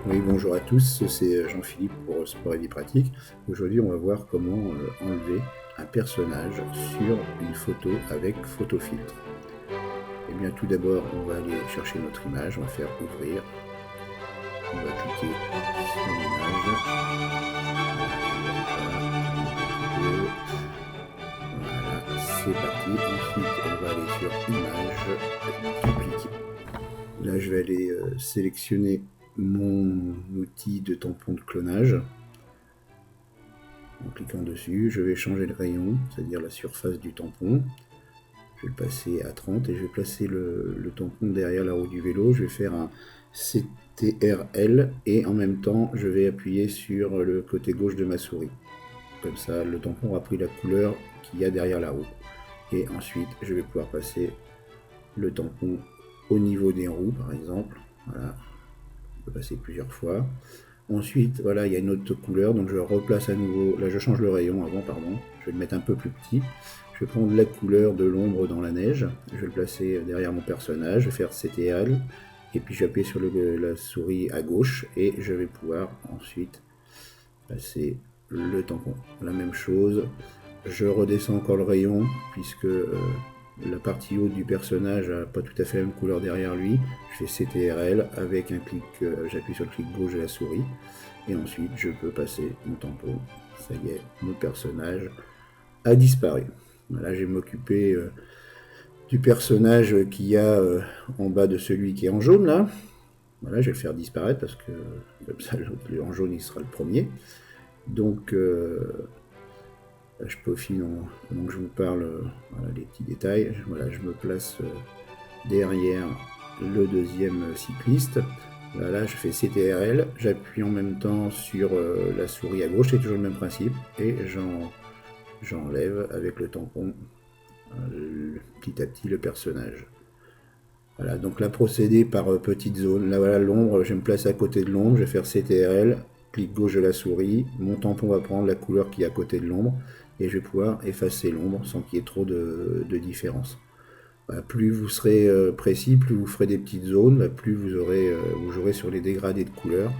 Oui, bonjour à tous, c'est Jean-Philippe pour Sport et Vie Pratique. Aujourd'hui, on va voir comment enlever un personnage sur une photo avec photofiltre. Eh bien, tout d'abord, on va aller chercher notre image, on va faire ouvrir, on va cliquer sur l'image. Voilà, c'est parti. Ensuite, on va aller sur image, dupliquer. Là, je vais aller sélectionner mon outil de tampon de clonage. En cliquant dessus, je vais changer le rayon, c'est-à-dire la surface du tampon. Je vais le passer à 30 et je vais placer le tampon derrière la roue du vélo. Je vais faire un CTRL et en même temps, je vais appuyer sur le côté gauche de ma souris. Comme ça, le tampon aura pris la couleur qu'il y a derrière la roue. Et ensuite, je vais pouvoir passer le tampon au niveau des roues, par exemple. Voilà, on peut passer plusieurs fois. Ensuite, voilà, il y a une autre couleur, donc je replace à nouveau. Là, je change le rayon avant, pardon. Je vais le mettre un peu plus petit. Je vais prendre la couleur de l'ombre dans la neige. Je vais le placer derrière mon personnage. Je vais faire CTRL. Et puis, je vais appuyer sur la souris à gauche. Et je vais pouvoir ensuite passer le tampon. La même chose. Je redescends encore le rayon, puisque la partie haute du personnage n'a pas tout à fait la même couleur derrière lui. Je fais CTRL avec un clic, j'appuie sur le clic gauche de la souris et ensuite je peux passer mon tampon. Ça y est, mon personnage a disparu. Voilà, je vais m'occuper du personnage qu'il y a en bas de celui qui est en jaune là. Voilà, je vais le faire disparaître parce que comme ça, en jaune il sera le premier. Donc je peaufine pendant que je vous parle voilà, les petits détails. Voilà, je me place derrière le deuxième cycliste. Voilà, je fais CTRL, j'appuie en même temps sur la souris à gauche, c'est toujours le même principe, et j'enlève avec le tampon petit à petit le personnage. Voilà, donc là procédé par petite zone. Là voilà l'ombre, je me place à côté de l'ombre, je vais faire CTRL, clic gauche de la souris, mon tampon va prendre la couleur qui est à côté de l'ombre, et je vais pouvoir effacer l'ombre sans qu'il y ait trop de différence. Voilà, plus vous serez précis, plus vous ferez des petites zones, plus vous jouerez sur les dégradés de couleurs,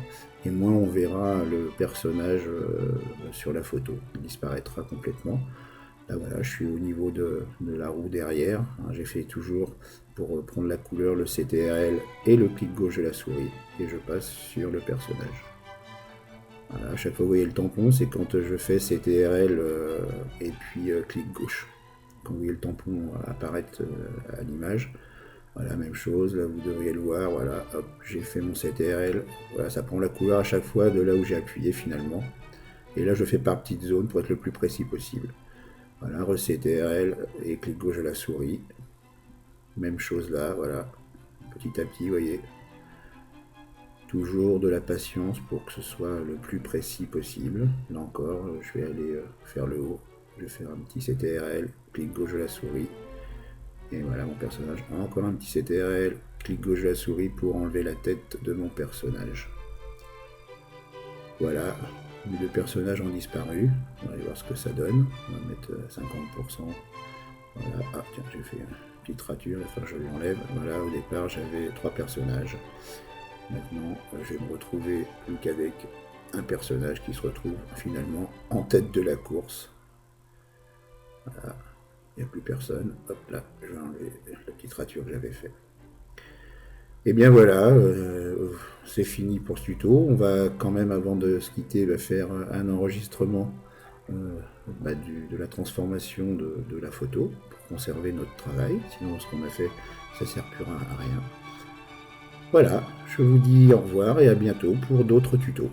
et moins on verra le personnage sur la photo. Il disparaîtra complètement. Là voilà, je suis au niveau de la roue derrière. J'ai fait toujours pour prendre la couleur le CTRL et le clic gauche de la souris, et je passe sur le personnage. Voilà, à chaque fois vous voyez le tampon, c'est quand je fais CTRL et puis clic gauche. Quand vous voyez le tampon apparaître à l'image. Voilà, même chose, là vous devriez le voir, voilà, hop, j'ai fait mon CTRL, voilà, ça prend la couleur à chaque fois de là où j'ai appuyé finalement. Et là je fais par petite zone pour être le plus précis possible. Voilà, re-CTRL et clic gauche de la souris. Même chose là, voilà, petit à petit, vous voyez. Toujours de la patience pour que ce soit le plus précis possible. Là encore, je vais aller faire le haut. Je vais faire un petit CTRL, clic gauche de la souris. Et voilà mon personnage. Encore un petit CTRL, clic gauche de la souris pour enlever la tête de mon personnage. Voilà, les deux personnages ont disparu. On va aller voir ce que ça donne. On va mettre 50%. Voilà, ah tiens, j'ai fait une petite rature, enfin je l'enlève. Voilà, au départ j'avais 3 personnages. Maintenant, je vais me retrouver plus qu'avec un personnage qui se retrouve finalement en tête de la course. Voilà, il n'y a plus personne. Hop là, je vais enlever la petite rature que j'avais fait. Et bien voilà, c'est fini pour ce tuto. On va quand même, avant de se quitter, faire un enregistrement de la transformation de la photo pour conserver notre travail. Sinon, ce qu'on a fait, ça ne sert plus à rien. Voilà, je vous dis au revoir et à bientôt pour d'autres tutos.